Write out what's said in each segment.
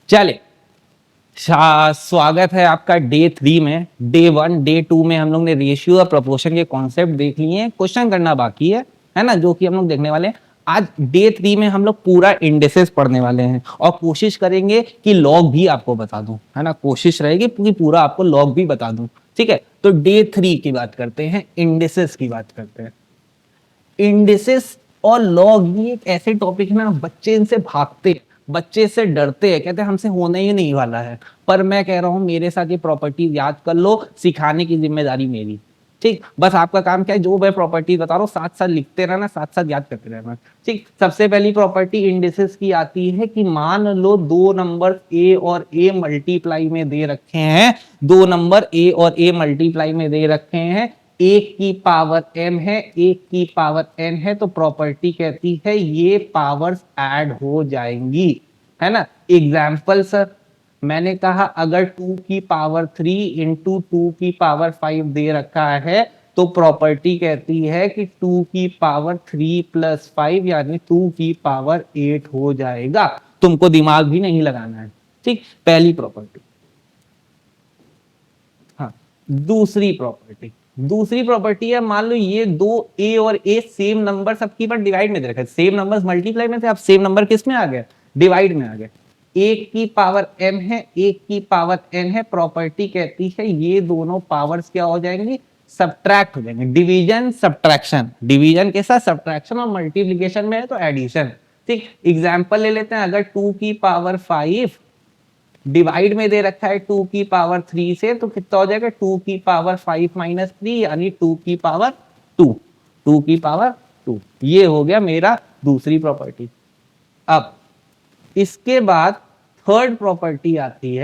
चले, स्वागत है आपका डे 3 में। डे 1 डे 2 में हम लोग ने रेशियो और प्रोपोर्शन के कॉन्सेप्ट देख लिए हैं, क्वेश्चन करना बाकी है ना, जो कि हम लोग देखने वाले हैं। आज डे 3 में हम लोग पूरा इंडेसेस पढ़ने वाले हैं और कोशिश करेंगे कि लॉग भी आपको बता दूं, है ना, कोशिश रहेगी कि पूरा आपको लॉग भी बता दूं। ठीक है, तो डे 3 की बात करते हैं, इंडेसेस की बात करते हैं। इंडेसेस और लॉग ये एक ऐसे टॉपिक है ना, बच्चे इनसे भागते हैं, बच्चे से डरते हैं, कहते हैं हमसे होने ही नहीं वाला है। पर मैं कह रहा हूं मेरे साथ ये प्रॉपर्टी याद कर लो, सिखाने की जिम्मेदारी मेरी। ठीक, बस आपका काम क्या है, जो मैं प्रॉपर्टी बता रहा हूँ साथ साथ लिखते रहना, साथ साथ याद करते रहना। ठीक, सबसे पहली प्रॉपर्टी इंडेसेस की आती है कि मान लो दो नंबर ए और ए मल्टीप्लाई में दे रखे हैं, दो नंबर ए और ए मल्टीप्लाई में दे रखे हैं, एक की पावर m है, एक की पावर n है, तो प्रॉपर्टी कहती है ये पावर्स ऐड हो जाएंगी, है ना। एग्जाम्पल सर, मैंने कहा अगर 2 की पावर 3 इंटू 2 की पावर 5 दे रखा है तो प्रॉपर्टी कहती है कि 2 की पावर 3 प्लस 5 यानी 2 की पावर 8 हो जाएगा। तुमको दिमाग भी नहीं लगाना है। ठीक, पहली प्रॉपर्टी। हाँ, दूसरी प्रॉपर्टी है, मान लो ये दो ए और ए सेम नंबर सबकी पर डिवाइड में दे रखा है, सेम नंबर्स मल्टीप्लाई में थे, अब सेम नंबर किस में आ गया, डिवाइड में आ गया। एक की पावर m है, एक की पावर n है, प्रॉपर्टी कहती है ये दोनों पावर्स क्या हो जाएंगी, सब्ट्रैक्ट हो जाएंगे। डिवीजन सब्ट्रैक्शन, डिवीजन के साथ सब्ट्रैक्शन, और मल्टीप्लीकेशन में है तो एडिशन। ठीक, एग्जाम्पल ले लेते हैं, अगर 2 की पावर 5 डिवाइड में दे रखा है 2 की पावर 3 से, तो कितना हो जाएगा 2 की पावर 5 माइनस 3 यानी 2 की पावर 2, 2 की पावर 2। ये हो गया मेरा दूसरी प्रॉपर्टी। अब इसके बाद थर्ड प्रॉपर्टी आती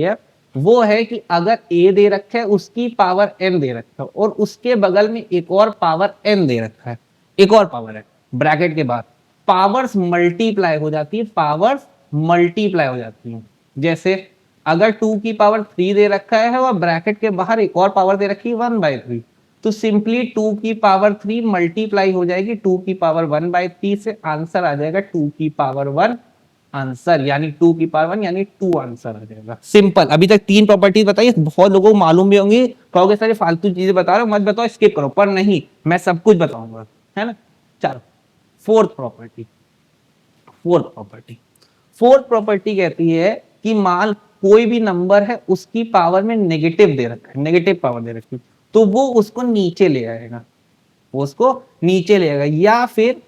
है, वो है कि अगर a दे रखा है उसकी पावर n दे रखा है और उसके बगल में एक और पावर n दे रखा है, एक और पावर है, ब्रैकेट के बाद पावर्स मल्टीप्लाई हो जाती है, पावर्स मल्टीप्लाई हो जाती है। जैसे अगर 2 की पावर 3 दे रखा है और ब्रैकेट के बाहर एक और पावर दे रखी है 1/3, तो सिंपली 2 की पावर 3 मल्टीप्लाई हो जाएगी 2 की पावर 1/3 से, आंसर आ जाएगा 2 की पावर 1 आंसर, यानी 2 की पावर 1 यानी 2 आंसर आ जाएगा। सिंपल। अभी तक 3 प्रॉपर्टीज बताई, बहुत लोगों को मालूम भी होंगी, कहोगे सारे फालतू चीजें बता रहे हो, मत बताओ, स्किप करो, पर नहीं, मैं सब कुछ बताऊंगा, है ना। चलो, फोर्थ प्रॉपर्टी कहती है कि मान कोई भी नंबर है उसकी पावर में नेगेटिव दे रखा है, नेगेटिव पावर दे रखी है, तो वो उसको नीचे ले आएगा, या फिर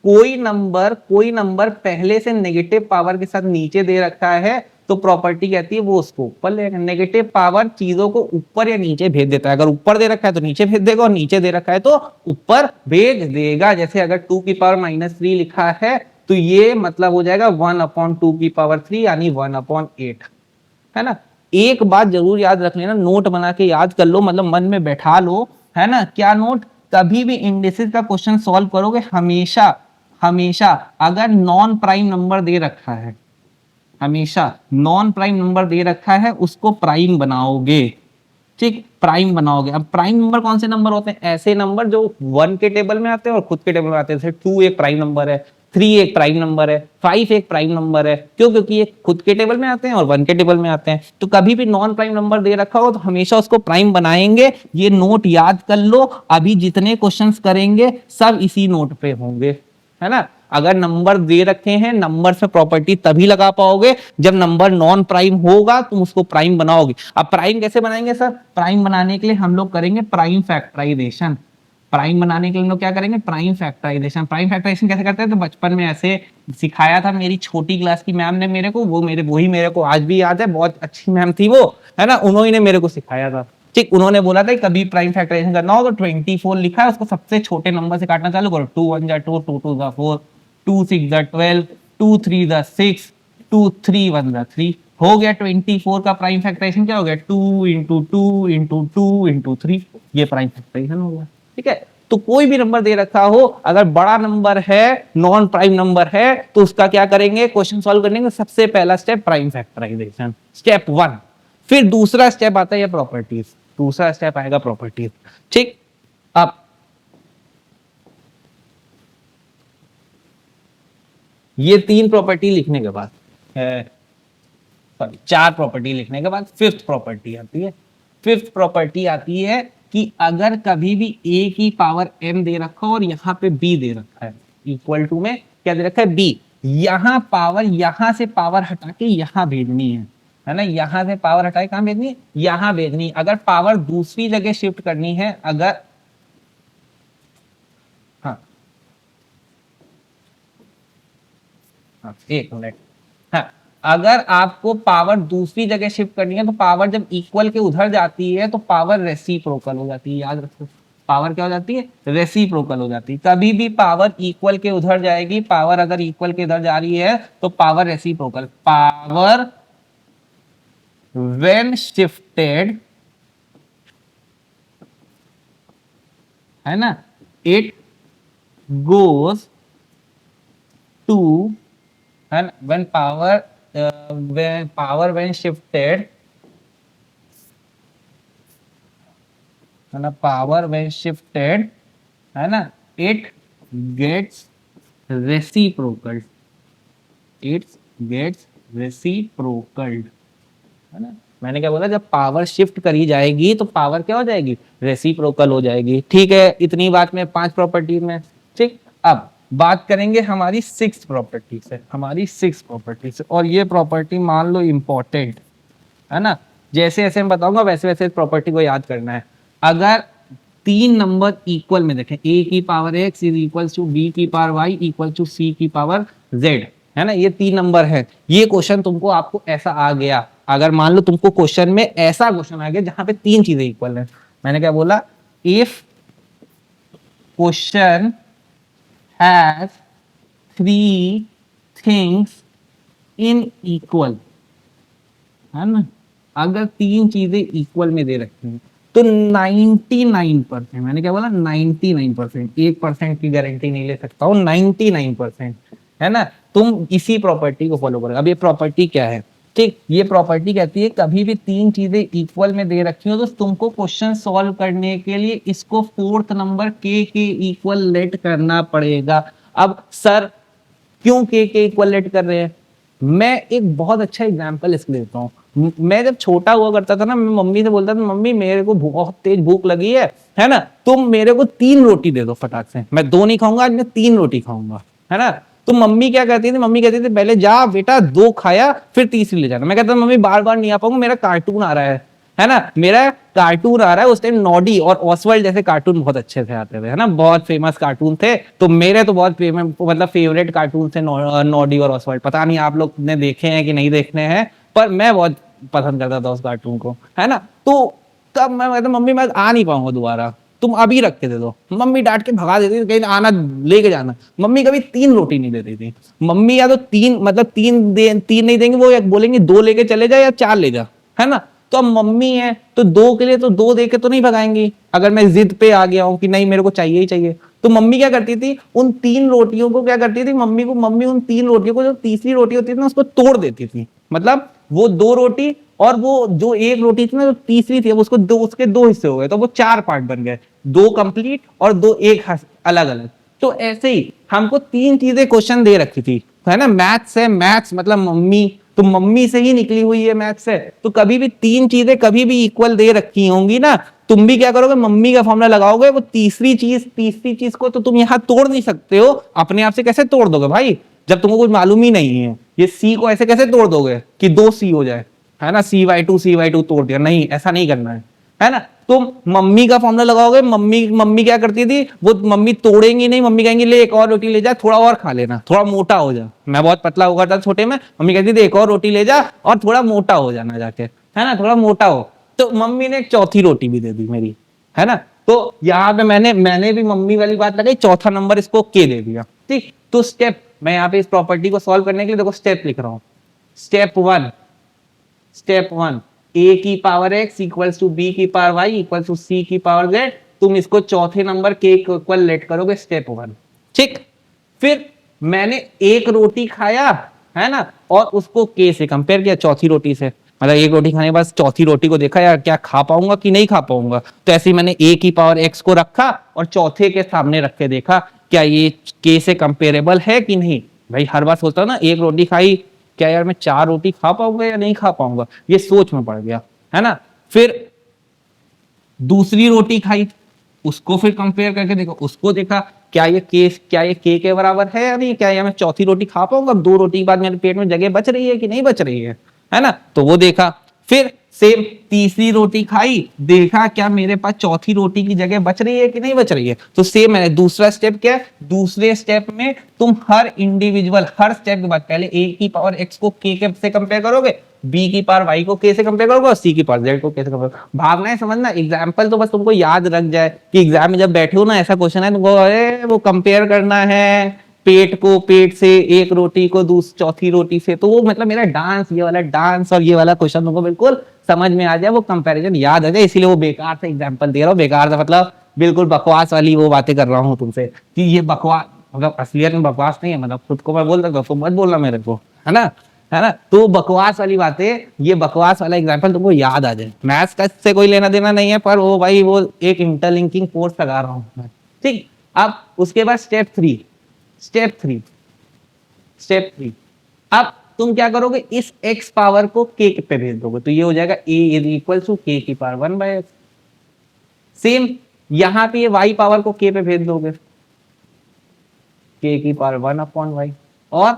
कोई नंबर पहले से नेगेटिव पावर के साथ नीचे दे रखा है तो प्रॉपर्टी कहती है वो उसको ऊपर ले आएगा। नेगेटिव पावर चीजों को ऊपर या नीचे भेज देता है, अगर ऊपर दे रखा है तो नीचे भेज देगा और नीचे दे रखा है तो ऊपर भेज देगा। जैसे अगर 2 की पावर -3 लिखा है तो ये मतलब हो जाएगा 1/2 की पावर 3 यानी 1/8, है ना। एक बात जरूर याद रख लेना, नोट बना के याद कर लो, मतलब मन में बैठा लो, है ना। क्या नोट, कभी भी इंडिसेस का क्वेश्चन सॉल्व करोगे हमेशा अगर नॉन प्राइम नंबर दे रखा है, हमेशा नॉन प्राइम नंबर दे रखा है उसको प्राइम बनाओगे। ठीक, प्राइम बनाओगे। अब प्राइम नंबर कौन से नंबर होते हैं, ऐसे नंबर जो 1 के टेबल में आते हैं और खुद के टेबल में आते हैं। जैसे 2 एक प्राइम नंबर है, 3 एक प्राइम नंबर है, 5 एक प्राइम नंबर है। क्यों, क्योंकि ये खुद के टेबल में आते हैं और 1 के टेबल में आते हैं। तो कभी भी नॉन प्राइम नंबर दे रखा हो तो हमेशा उसको प्राइम बनाएंगे। ये नोट याद कर लो, अभी जितने क्वेश्चंस करेंगे सब इसी नोट पे होंगे, है ना। अगर नंबर दे रखे हैं, नंबर से प्रॉपर्टी तभी लगा पाओगे जब नंबर नॉन प्राइम होगा, तुम उसको प्राइम बनाओगे। अब प्राइम कैसे बनाएंगे सर, प्राइम बनाने के लिए हम लोग करेंगे प्राइम फैक्टराइजेशन। प्राइम बनाने के लिए हम लोग क्या करेंगे, प्राइम फैक्टराइजेशन। प्राइम फैक्टराइजेशन कैसे करते हैं, तो बचपन में ऐसे सिखाया था मेरी छोटी क्लास की मैम ने मेरे को, वही मेरे को आज भी याद है, बहुत अच्छी मैम थी वो, है ना, उन्होंने मेरे को सिखाया था। ठीक, उन्होंने बोला था कभी प्राइम फैक्टराइजेशन करना हो तो 24 लिखा है, उसको सबसे छोटे नंबर से काटना चालू करो, 2 1 2 2 2 4 2 6 12 2 3 6 2 3 1 3 हो गया। 24 का प्राइम फैक्टराइजेशन क्या हो गया, 2 इंटू 2 इंटू 2 इंटू 3, ये प्राइम फैक्टराइजेशन हो गया। ठीक है, तो कोई भी नंबर दे रखा हो, अगर बड़ा नंबर है, नॉन प्राइम नंबर है, तो उसका क्या करेंगे, क्वेश्चन सॉल्व करने का सबसे पहला स्टेप प्राइम फैक्टराइजेशन, स्टेप 1। फिर दूसरा स्टेप आता है प्रॉपर्टीज, दूसरा स्टेप आएगा प्रॉपर्टीज। ठीक, अब ये 3 प्रॉपर्टी लिखने के बाद सॉरी 4 प्रॉपर्टी लिखने के बाद फिफ्थ प्रॉपर्टी आती है। फिफ्थ प्रॉपर्टी आती है कि अगर कभी भी a की पावर m दे रखा हो और यहाँ पे b दे रखा है, इक्वल टू में क्या दे रखा है b, यहाँ पावर, यहाँ से पावर हटा के यहाँ भेजनी है ना, यहाँ से पावर हटा के कहाँ भेजनी है, यहाँ भेजनी है। अगर पावर दूसरी जगह शिफ्ट करनी है, अगर एक मिनट, हाँ, अगर आपको पावर दूसरी जगह शिफ्ट करनी है तो पावर जब इक्वल के उधर जाती है तो पावर रेसिप्रोकल हो जाती है। याद रखो, पावर क्या हो जाती है, रेसिप्रोकल हो जाती है। कभी भी पावर इक्वल के उधर जाएगी, पावर अगर इक्वल के इधर जा रही है तो power reciprocal. Power when shifted, है ना, it goes to, and when power when shifted, है ना, power when shifted, है ना, it gets reciprocal, it gets reciprocal, है ना। मैंने क्या बोला, जब पावर शिफ्ट करी जाएगी तो पावर क्या हो जाएगी, रेसिप्रोकल हो जाएगी। ठीक है, इतनी बात में 5 प्रॉपर्टी में। ठीक, अब बात करेंगे हमारी 6th प्रॉपर्टी से, हमारी 6th प्रॉपर्टी से। और ये प्रॉपर्टी मान लो इंपॉर्टेंट है ना, जैसे जैसे मैं बताऊंगा वैसे वैसे इस प्रॉपर्टी को याद करना है। अगर 3 नंबर इक्वल में देखें, a की power x is equal to b की power y equal to c की पावर z, है ना, ये 3 नंबर है। ये क्वेश्चन तुमको आपको ऐसा आ गया, अगर मान लो तुमको क्वेश्चन में ऐसा क्वेश्चन आ गया जहां पे 3 चीजें इक्वल है, मैंने क्या बोला, if question has 3 things in equal, है ना, अगर 3 चीजें इक्वल में दे रखी हैं तो 99%, मैंने क्या बोला, 99%, 1% की गारंटी नहीं ले सकता हूँ, 99%, है ना। तुम इसी प्रॉपर्टी को फॉलो करोगे। अब ये प्रॉपर्टी क्या है, ठीक, ये प्रॉपर्टी कहती है कभी भी 3 चीजें इक्वल में दे रखी हो तो तुमको क्वेश्चन सॉल्व करने के लिए इसको 4th नंबर k के इक्वल लेट करना पड़ेगा। अब सर क्यों k के इक्वल लेट कर रहे हैं, मैं एक बहुत अच्छा एग्जांपल इसके देता हूँ। मैं जब छोटा हुआ करता था ना, मैं मम्मी से बोलता था, मम्मी मेरे को बहुत तेज भूख लगी है ना, तुम मेरे को 3 रोटी दे दो फटाक से, मैं 2 नहीं खाऊंगा आज, मैं 3 रोटी खाऊंगा, है ना। तो मम्मी क्या कहती थी, मम्मी कहती थी पहले जा बेटा 2 खाया फिर तीसरी ले जाना। मैं कहता मम्मी बार बार नहीं आ पाऊंगा, मेरा कार्टून आ रहा है ना, मेरा कार्टून आ रहा है। उस टाइम नॉडी और ऑसवर्ल्ड जैसे कार्टून बहुत अच्छे से आते थे, है ना, बहुत फेमस कार्टून थे। तो मेरे तो बहुत मतलब फेवरेट कार्टून थे नॉडी और ऑसवर्ल्ड। पता नहीं आप लोग ने देखे हैं कि नहीं देखने हैं, पर मैं बहुत पसंद करता था उस कार्टून को, है ना। तो तब मैं कहता मम्मी मैं आ नहीं पाऊंगा दोबारा, तुम अभी रख के दे दो। मम्मी डांट के भगा देती थी, कहीं आना लेके जाना। मम्मी कभी 3 रोटी नहीं देती थी। मम्मी या तो 3 मतलब 3 नहीं देंगे, वो बोलेंगे 2 लेके चले जा या 4 ले जा, है ना। तो अब मम्मी है तो 2 के लिए तो 2 दे के तो नहीं भगाएंगी। अगर मैं जिद पे आ गया हूं कि नहीं मेरे को चाहिए ही चाहिए, तो मम्मी क्या करती थी, उन 3 रोटियों को क्या करती थी, मम्मी उन 3 रोटियों को, जो तीसरी रोटी होती थी ना, उसको तोड़ देती थी। मतलब वो 2 रोटी और वो जो 1 रोटी थी ना, जो तीसरी थी, उसको उसके 2 हिस्से हो गए, तो वो 4 पार्ट बन गए, 2 कंप्लीट और 2 एक अलग अलग। तो ऐसे ही हमको 3 चीजें क्वेश्चन दे रखी थी, है ना। मैथ्स है, मैथ्स मतलब मम्मी, तो मम्मी से ही निकली हुई है मैथ्स है। तो कभी भी 3 चीजें कभी भी इक्वल दे रखी होंगी ना, तुम भी क्या करोगे, मम्मी का फॉर्मूला लगाओगे। वो तीसरी चीज को तो तुम यहाँ तोड़ नहीं सकते हो, अपने आप से कैसे तोड़ दोगे भाई, जब तुमको कुछ मालूम ही नहीं है। ये सी को ऐसे कैसे तोड़ दोगे कि 2 सी हो जाए, है ना, cy2 तोड़ दिया, नहीं, ऐसा नहीं करना है ना। तुम मम्मी का फॉर्मूला लगाओगे। मम्मी क्या करती थी, वो मम्मी तोड़ेंगी नहीं, मम्मी कहेंगी ले एक और रोटी ले जा, थोड़ा और खा लेना, थोड़ा मोटा हो जा। मैं बहुत पतला हुआ था छोटे में, मम्मी कहती थी एक और रोटी ले जा और थोड़ा मोटा हो जाना जाके, है ना, थोड़ा मोटा हो। तो मम्मी ने एक चौथी रोटी भी दे दी मेरी, है ना। तो यहाँ पे मैंने भी मम्मी वाली बात लगाई, चौथा नंबर इसको के दे दिया। ठीक, तो स्टेप, मैं यहाँ पे इस प्रॉपर्टी को सॉल्व करने के लिए देखो स्टेप लिख रहा हूँ। स्टेप 1, a की power x equals to b की power y equals to c की पावर z। तुम इसको चौथे नंबर k को इक्वल लेट करोगे, स्टेप 1। ठीक, फिर मैंने 1 रोटी खाया, है ना, और उसको k से कंपेयर किया, चौथी रोटी से। मतलब 1 रोटी खाने के बाद चौथी रोटी को देखा यार क्या खा पाऊंगा कि नहीं खा पाऊंगा। तो ऐसे ही मैंने a की पावर x को रखा और चौथे के सामने रख के देखा क्या ये k से कंपेरेबल है कि नहीं। भाई हर बार सोचता हूँ ना, एक रोटी खाई, क्या यार मैं 4 रोटी खा पाऊंगा या नहीं खा पाऊंगा, ये सोच में पड़ गया, है ना। फिर दूसरी रोटी खाई, उसको फिर कंपेयर करके देखो, उसको देखा क्या ये के बराबर है या नहीं, क्या ये मैं चौथी रोटी खा पाऊंगा, 2 रोटी के बाद मेरे पेट में जगह बच रही है कि नहीं बच रही है ना, तो वो देखा। फिर सेम तीसरी रोटी खाई, देखा क्या मेरे पास चौथी रोटी की जगह बच रही है कि नहीं बच रही है, तो सेम है। दूसरा स्टेप क्या है, दूसरे स्टेप में तुम हर इंडिविजुअल, हर स्टेप के बाद पहले ए की पावर एक्स को के से कंपेयर करोगे, बी की पावर वाई को के से कंपेयर करोगे, और सी की पावर जेड को के से कंपेयर। भागना है समझना, एग्जाम्पल तो बस तुमको याद रख जाए कि एग्जाम में जब बैठे हो ना, ऐसा क्वेश्चन है तुमको, अरे वो कंपेयर करना है पेट को पेट से, एक रोटी को चौथी रोटी से, तो वो मतलब मेरा डांस, ये वाला डांस और ये वाला क्वेश्चन तुमको बिल्कुल समझ में आ जाए, वो कंपैरिजन याद आ जाए, इसीलिए वो बेकार से एग्जाम्पल दे रहा हूँ, बेकार से मतलब बिल्कुल बकवास वाली वो बातें कर रहा हूँ तुमसे कि ये बकवास, मतलब असलियत में बकवास नहीं है, मतलब खुद को मैं बोल सकता हूँ, तो मत बोलना मेरे को, है ना, है ना। तो बकवास वाली बातें, ये बकवास वाला एग्जाम्पल तुमको याद आ जाए, मैथ्स का इससे कोई लेना देना नहीं है, पर वो भाई वो एक इंटरलिंकिंग फोर्स लगा रहा हूँ मैं, ठीक। अब उसके बाद स्टेप थ्री, अब तुम क्या करोगे, इस x पावर को k पे भेज दोगे, तो ये हो जाएगा a is equal to k की पावर 1/x। सेम यहां पे ये y पावर को k पे भेज दोगे, k की पावर 1/y, और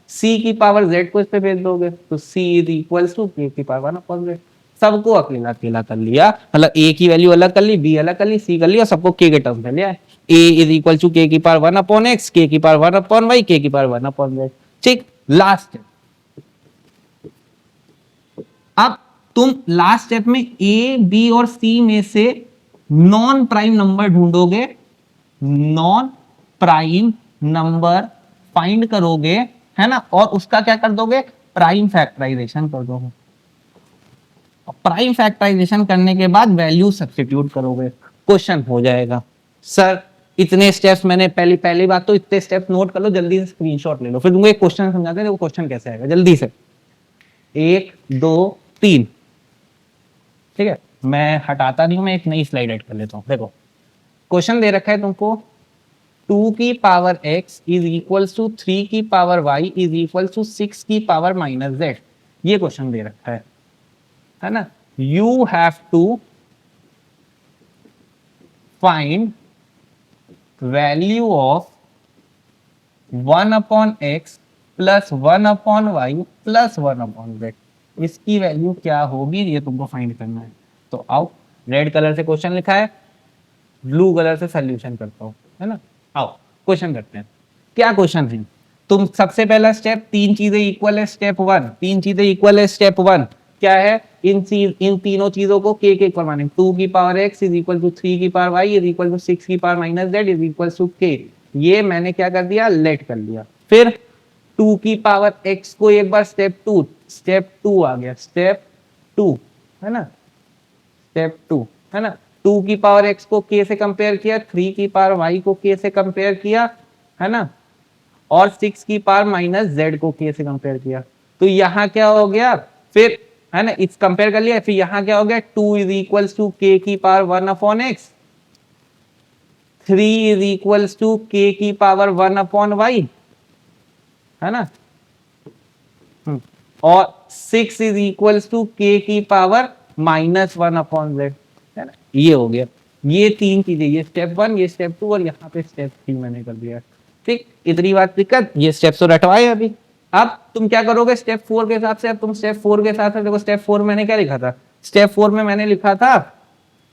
c की पावर z को इस पे भेज दोगे, तो c is equal to k की पावर 1/z। सबको अकेला अकेला कर लिया, मतलब a की वैल्यू अलग कर ली, b अलग कर ली, c कर ली, और सबको k के टर्म में लिया है। a is equal to k की पावर 1/x, k की पावर 1/y, k की पावर 1/z। ठीक, लास्ट। अब तुम लास्ट स्टेप में ए बी और सी में से नॉन प्राइम नंबर ढूंढोगे, नॉन प्राइम नंबर फाइंड करोगे, है ना, और उसका क्या कर दोगे, प्राइम फैक्टराइजेशन कर दोगे। प्राइम फैक्टराइजेशन करने के बाद वैल्यू सब्स्टिट्यूट करोगे, क्वेश्चन हो जाएगा। सर इतने स्टेप्स मैंने, पहली बात तो इतने स्टेप्स नोट कर लो, जल्दी से स्क्रीनशॉट ले लो, फिर तुमको एक क्वेश्चन समझाते हैं, वो क्वेश्चन कैसे आएगा जल्दी से। 1 2 3, ठीक है, मैं हटाता नहीं हूं, मैं एक नई स्लाइड ऐड कर लेता हूं। देखो क्वेश्चन दे रखा है तुमको, 2 की power x is equal to 3 की power y is equal to 6 की पावर -z, ये क्वेश्चन दे रखा है ना। You have to find value of 1/x plus 1/y plus 1/z, इसकी वैल्यू क्या होगी, ये तुमको फाइंड करना है। तो आओ, रेड कलर से क्वेश्चन लिखा है, ब्लू कलर से सॉल्यूशन करता हूं, है ना। आओ क्वेश्चन करते हैं, क्या क्वेश्चन है। तुम सबसे पहला स्टेप, तीन चीजें इक्वल है स्टेप 1, तीन चीजें इक्वल है स्टेप 1, क्या है, इन तीनों चीजों को के इक्वल माने, 2 की power x is equal to 3 की power y is equal to 6 की power -z is equal to k, ये मैंने क्या कर दिया, लेट कर लिया। फिर 2 की पावर x को एक बार स्टेप 2 आ गया, स्टेप 2, है ना, स्टेप 2, है ना। 2 की पावर x को k से कंपेयर किया, 3 की पावर y को k से कंपेयर किया, है ना, और 6 की पावर -z को k से कंपेयर किया, तो यहां क्या हो गया, फिर है ना, इस कंपेयर कर लिया, फिर यहां क्या हो गया, 2 इज इक्वल टू k की power 1/x, 3 is equal to k की पावर 1/y, है ना, और 6 इज इक्वल टू k की पावर -1/z, है ना, ये हो गया। ये तीन चीजें, ये स्टेप 1, ये स्टेप 2, और यहाँ पे स्टेप 3 मैंने कर दिया। ठीक, इतनी बात दिक्कत, ये स्टेप्स तो रटवाए अभी। अब तुम क्या करोगे स्टेप 4 के हिसाब से, अब तुम स्टेप 4 के साथ, देखो स्टेप 4 मैंने क्या लिखा था, स्टेप 4 में मैंने लिखा था,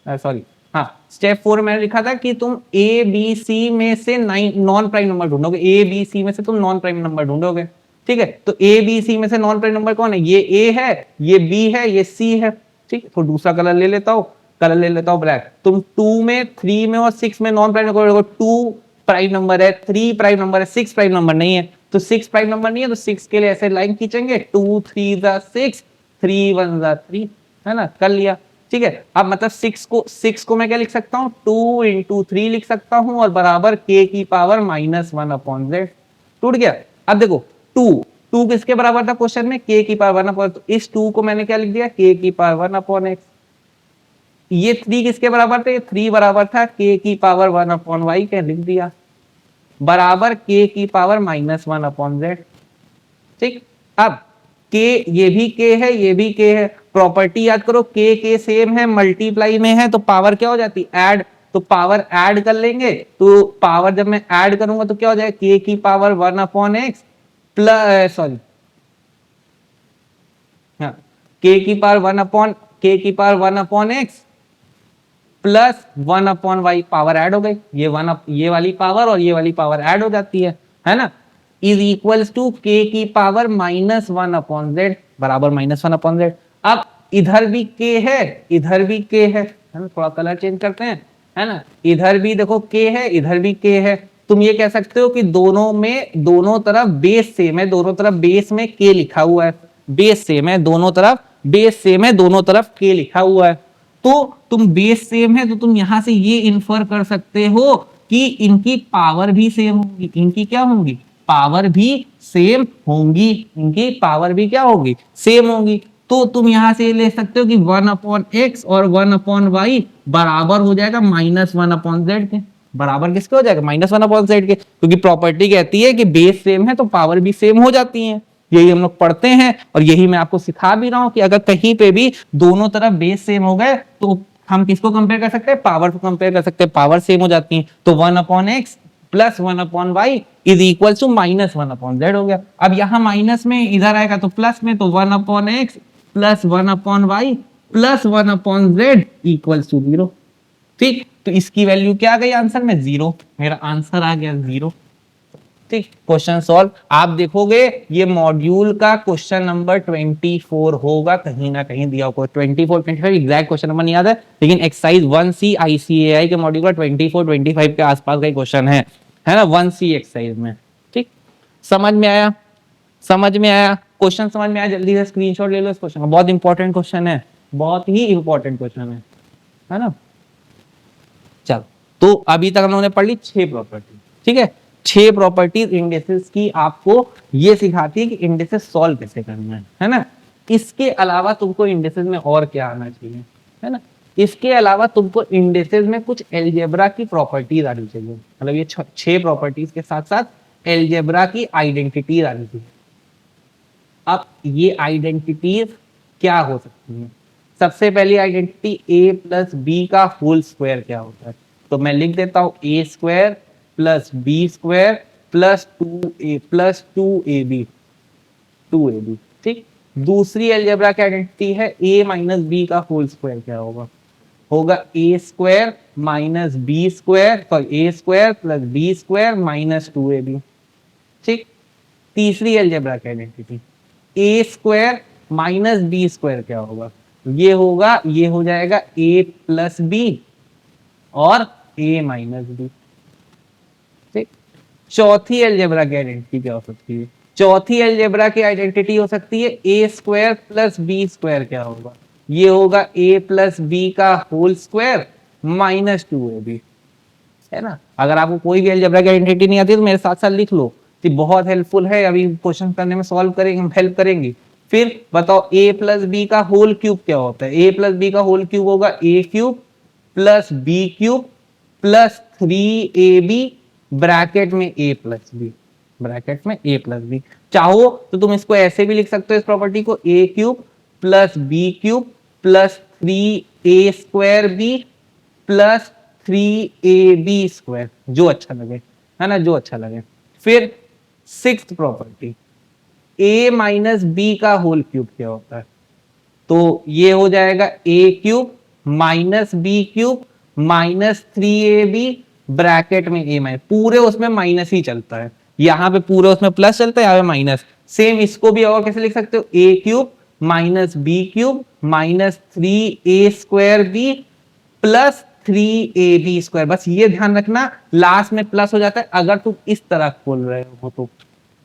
सॉरी हाँ, स्टेप 4 मैंने लिखा था कि तुम ए बी सी में से नॉन प्राइम नंबर ढूंढोगे, ए बी सी में से तुम नॉन प्राइम नंबर ढूंढोगे, ठीक है। तो ए बी सी में से नॉन प्राइम नंबर कौन है, ये ए है, ये बी है, ये सी है, ठीक। तो दूसरा कलर ले लेता हूँ, कलर ले लेता हूँ ब्लैक। तुम 2 में, 3 में और 6 में non prime number, 2 prime number है, 3 प्राइम नंबर है, 6 प्राइम नंबर नहीं है, तो 6 प्राइम नंबर नहीं है, तो 6 के लिए ऐसे लाइन खींचेंगे, 2 3 6, 3 1 3, है ना, कर लिया, ठीक है। अब मतलब 6 को मैं क्या लिख सकता हूँ, 2 इंटू 3 लिख सकता हूँ, और बराबर k की पावर -1/z, टूट गया। अब देखो 2 किसके बराबर था क्वेश्चन में, k की पावर 1/, तो इस 2 को मैंने क्या लिख दिया, k की पावर 1/x। ये 3 किसके बराबर थे, 3 बराबर था k की पावर 1/y, क्या लिख दिया, बराबर k की पावर -1 अपॉन z। ठीक, अब k, ये भी k है, ये भी k है, प्रॉपर्टी याद करो, k सेम है, मल्टीप्लाई में है, तो पावर क्या हो जाती है, ऐड। तो पावर ऐड कर लेंगे, तो पावर जब मैं ऐड करूंगा तो क्या हो जाएगा, k की power 1 upon X plus, sorry, हाँ, k की power 1 upon X plus 1 upon Y, power add हो गई, ये वाली पावर और ये वाली पावर ऐड हो जाती है ना, इज इक्वल्स टू k की पावर -1 अपॉन जेड, बराबर -1 अपॉन जेड। अब इधर भी k है, इधर भी k है ना, थोड़ा कलर चेंज करते हैं, है ना, इधर भी देखो k है, इधर भी k है। तुम ये कह सकते हो कि दोनों में, दोनों तरफ बेस सेम है, दोनों तरफ बेस में k लिखा हुआ है, बेस सेम है, दोनों तरफ बेस सेम है, दोनों तरफ k लिखा हुआ है, तो तुम बेस सेम है तो तुम यहां से ये इन्फर कर सकते हो कि इनकी पावर भी सेम होगी, इनकी क्या होंगी, पावर भी सेम होंगी, इनकी पावर भी क्या होगी, सेम होंगी। तो तुम यहां से ले सकते हो कि 1 अपॉन एक्स और 1 अपॉन वाई बराबर हो जाएगा -1 अपॉन जेड के, बराबर किसके हो जाएगा, -1 अपॉन जेड के, क्योंकि प्रॉपर्टी कहती है कि बेस सेम है तो पावर भी सेम हो जाती है। यही हम लोग पढ़ते हैं और यही मैं आपको सिखा भी रहा हूं कि अगर कहीं पे भी दोनों तरफ बेस सेम हो गए तो हम किसको कंपेयर कर सकते हैं, पावर को कंपेयर कर सकते हैं, पावर सेम हो जाती है, तो 1 upon X plus 1 upon Y is equal to -1 upon Z हो गया। अब यहां माइनस में इधर आएगा तो प्लस में, तो 1 upon X plus 1 upon Y plus 1 upon Z equal to 0। ठीक, तो इसकी वैल्यू क्या आ गई आंसर में, 0, मेरा आंसर आ गया 0। ठीक, क्वेश्चन सॉल्व। आप देखोगे ये मॉड्यूल का क्वेश्चन नंबर 24 होगा, कहीं ना कहीं दिया होगा 24 25, एग्जैक्ट क्वेश्चन नंबर नहीं याद है, लेकिन एक्सरसाइज 1C ICAI के मॉड्यूल का 24 25 के आसपास का क्वेश्चन है ना, 1C एक्सरसाइज में। ठीक, समझ में आया, समझ में आया, क्वेश्चन समझ में आया, जल्दी से स्क्रीनशॉट ले लो इस क्वेश्चन का, बहुत इंपॉर्टेंट क्वेश्चन है, बहुत ही इंपॉर्टेंट क्वेश्चन है ना। चलो, तो अभी तक हम लोगों ने पढ़ ली 6 प्रॉपर्टी, ठीक है, 6 प्रॉपर्टीज इंडिसेस की आपको ये सिखाती है कि इंडिसेस सॉल्व कैसे करना है ना। इसके अलावा तुमको इंडिसेस में और क्या आना चाहिए, है ना, इसके अलावा तुमको इंडिसेस में कुछ एलजेब्रा की प्रॉपर्टीज आनी चाहिए, मतलब ये 6 प्रॉपर्टीज के साथ साथ एलजेब्रा की आइडेंटिटीज आनी चाहिए। अब ये आइडेंटिटीज क्या हो सकती है, सबसे पहली आइडेंटिटी a प्लस बी का होल स्क्वायर क्या होता है, तो मैं लिख देता हूं a square plus B square plus 2a plus 2ab। ठीक, दूसरी अलजेब्रा की आइडेंटिटी है a माइनस बी का होल स्क्वायर क्या होगा, होगा a square minus B square, sorry a square plus B square minus 2ab। ठीक, तीसरी अलजेब्रा की identity a square minus B square क्या होगा, ये होगा, ये हो जाएगा a प्लस बी और a माइनस बी। ठीक, चौथी अलजेब्रा की आइडेंटिटी क्या हो सकती है, चौथी अलजेब्रा की आइडेंटिटी हो सकती है a square plus B square क्या होगा, ये होगा a प्लस बी का होल स्क्वायर माइनस 2ab, है ना। अगर आपको कोई भी अलजेब्रा की आइडेंटिटी नहीं आती तो मेरे साथ साथ लिख लो, तो बहुत हेल्पफुल है, अभी क्वेश्चन करने में सॉल्व करेंगे, हेल्प करेंगी। फिर बताओ a प्लस बी का होल क्यूब क्या होता है, a प्लस बी का होल क्यूब होगा a cube plus B cube plus 3ab bracket में a प्लस बी, ब्रैकेट में a प्लस बी। चाहो तो तुम इसको ऐसे भी लिख सकते हो, इस प्रॉपर्टी को a cube plus B cube plus 3a square B plus 3ab square, जो अच्छा लगे, है ना, जो अच्छा लगे। फिर sixth property a minus B का होल क्यूब क्या होता है, तो ये हो जाएगा a cube minus B cube minus 3ab bracket में a माइनस, पूरे उसमें माइनस ही चलता है, यहाँ पे पूरे उसमें प्लस चलता है, यहाँ पे माइनस। सेम इसको भी और कैसे लिख सकते हो, a cube minus B cube minus 3a square B plus 3ab square. बस ये ध्यान रखना लास्ट में प्लस हो जाता है अगर तुम इस तरह खोल रहे हो तो,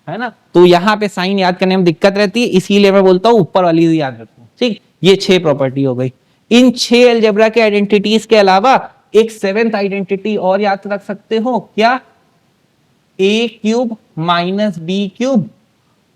है ना, तो यहाँ पे साइन याद करने में दिक्कत रहती है, इसीलिए मैं बोलता हूँ ऊपर वाली याद रखो। ठीक, ये 6 प्रॉपर्टी हो गई। इन 6 अलजेब्रा के आइडेंटिटीज के अलावा एक 7th आइडेंटिटी और याद रख सकते हो, क्या, a cube minus B cube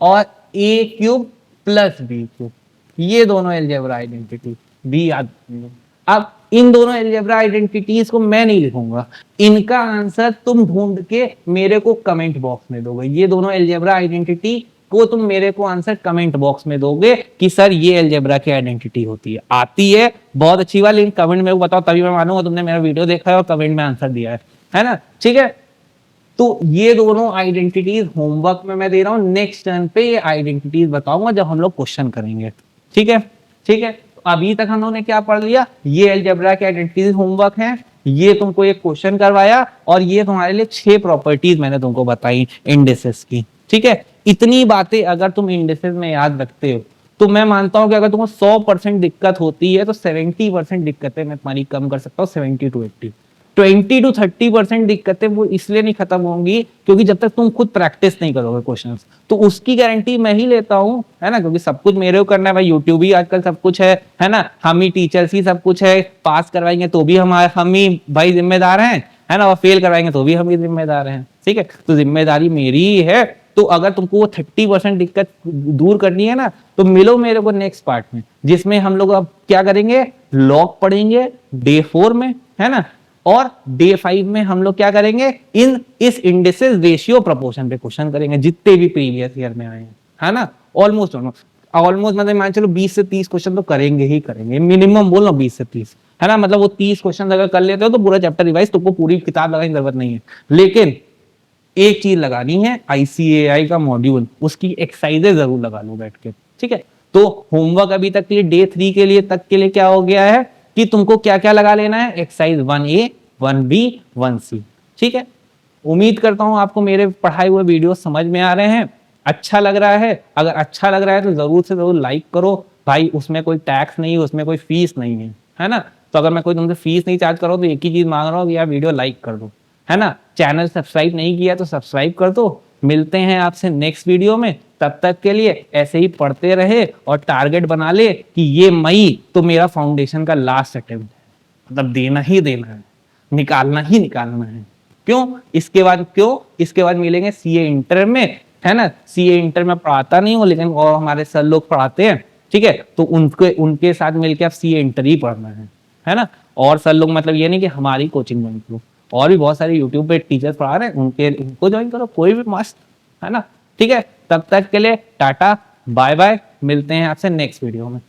और a cube plus B cube, ये दोनों अलजेब्रा आइडेंटिटी भी याद रखनी है। अब इन दोनों अलजेब्रा आइडेंटिटीज को मैं नहीं लिखूंगा, इनका आंसर तुम ढूंढ के मेरे को कमेंट बॉक्स में दोगे। ये दोनों अलजेब्रा आइडेंटिटी को तुम मेरे को आंसर कमेंट बॉक्स में दोगे कि सर ये अलजेब्रा की आइडेंटिटी होती है। आती है बहुत अच्छी बात, लेकिन कमेंट में बताओ तभी मैं मानूंगा तुमने मेरा वीडियो देखा है और कमेंट में आंसर दिया है ना। ठीक है, तो ये दोनों आइडेंटिटीज होमवर्क में मैं दे रहा हूं, नेक्स्ट टर्न पे ये आइडेंटिटीज बताऊंगा जब हम लोग क्वेश्चन करेंगे। ठीक है, ठीक है। तो अभी तक हम लोगों ने क्या पढ़ लिया, ये अलजेब्रा के आइडेंटिटीज होमवर्क है, ये तुमको एक क्वेश्चन करवाया और ये तुम्हारे लिए 6 प्रॉपर्टीज मैंने तुमको बताई इंडिसेस की। ठीक है, इतनी बातें अगर तुम इंडिसेस में याद रखते हो तो मैं मानता हूं कि अगर तुमको 100% दिक्कत होती है तो 70% दिक्कतें मैं तुम्हारी कम कर सकता हूँ, 70 to 80। 20 to 30% दिक्कतें वो इसलिए नहीं खत्म होंगी क्योंकि जब तक तुम खुद प्रैक्टिस नहीं करोगे क्वेश्चंस, तो उसकी गारंटी मैं ही लेता हूँ, है ना, क्योंकि सब कुछ मेरे को करना है भाई, यूट्यूब ही आजकल सब कुछ है ना, हम ही टीचर्स ही सब कुछ है, पास करवाएंगे तो भी हम ही भाई जिम्मेदार हैं, है ना, और फेल करवाएंगे तो भी हम ही जिम्मेदार हैं। ठीक है, तो जिम्मेदारी मेरी ही है। तो अगर तुमको वो 30% दिक्कत दूर करनी है ना, तो मिलो मेरे को नेक्स्ट पार्ट में, जिसमें हम लोग अब क्या करेंगे, लॉग पढ़ेंगे डे 4 में, है ना, और डे 5 में हम लोग क्या करेंगे, इस इंडिसेस रेशियो प्रोपोर्शन पे क्वेश्चन करेंगे जितने भी प्रीवियस ईयर में आए हैं, है ना। ऑलमोस्ट मतलब मान चलो 20 से 30 क्वेश्चन तो करेंगे ही करेंगे, मिनिमम बोल लो 20 से 30, है ना। मतलब वो 30 क्वेश्चन अगर कर लेते हो तो पूरा चैप्टर रिवाइज, तुमको पूरी किताब लगाने की जरूरत नहीं है। लेकिन एक चीज लगानी है, ICAI का मॉड्यूल, उसकी एक्सरसाइजेज जरूर लगा लो बैठ के। ठीक है, तो होमवर्क अभी तक के लिए डे 3 के लिए क्या हो गया है कि तुमको क्या क्या लगा लेना है, एक्सरसाइज 1A 1B 1C। ठीक है, उम्मीद करता हूं आपको मेरे पढ़ाए हुए वीडियो समझ में आ रहे हैं, अच्छा लग रहा है। अगर अच्छा लग रहा है तो जरूर से जरूर लाइक करो भाई, उसमें कोई टैक्स नहीं है, उसमें कोई फीस नहीं है ना। तो अगर मैं कोई तुमसे फीस नहीं चार्ज कर रहा हूं तो एक ही चीज मांग रहा हूँ कि यार वीडियो लाइक कर दो, है ना। चैनल सब्सक्राइब नहीं किया तो सब्सक्राइब कर दो। मिलते हैं आपसे नेक्स्ट वीडियो में, तब तक के लिए ऐसे ही पढ़ते रहे और टारगेट बना ले कि ये मई तो मेरा फाउंडेशन का लास्ट अटेम्प्ट है, मतलब देना ही देना है, निकालना ही निकालना है। इसके बाद मिलेंगे सीए इंटर में, है ना। सीए इंटर में पढ़ाता नहीं हूँ, लेकिन और हमारे सर लोग पढ़ाते हैं। ठीक है, तो उनके साथ मिलकर आप सीए इंटर ही पढ़ना है ना। और सर लोग मतलब ये नहीं कि हमारी कोचिंग ज्वाइन करो, और भी बहुत सारे यूट्यूब पे टीचर्स पढ़ा रहे हैं, उनको ज्वाइन करो, कोई भी मस्त, है ना। ठीक है, तब तक के लिए टाटा बाय बाय, मिलते हैं आपसे नेक्स्ट वीडियो में।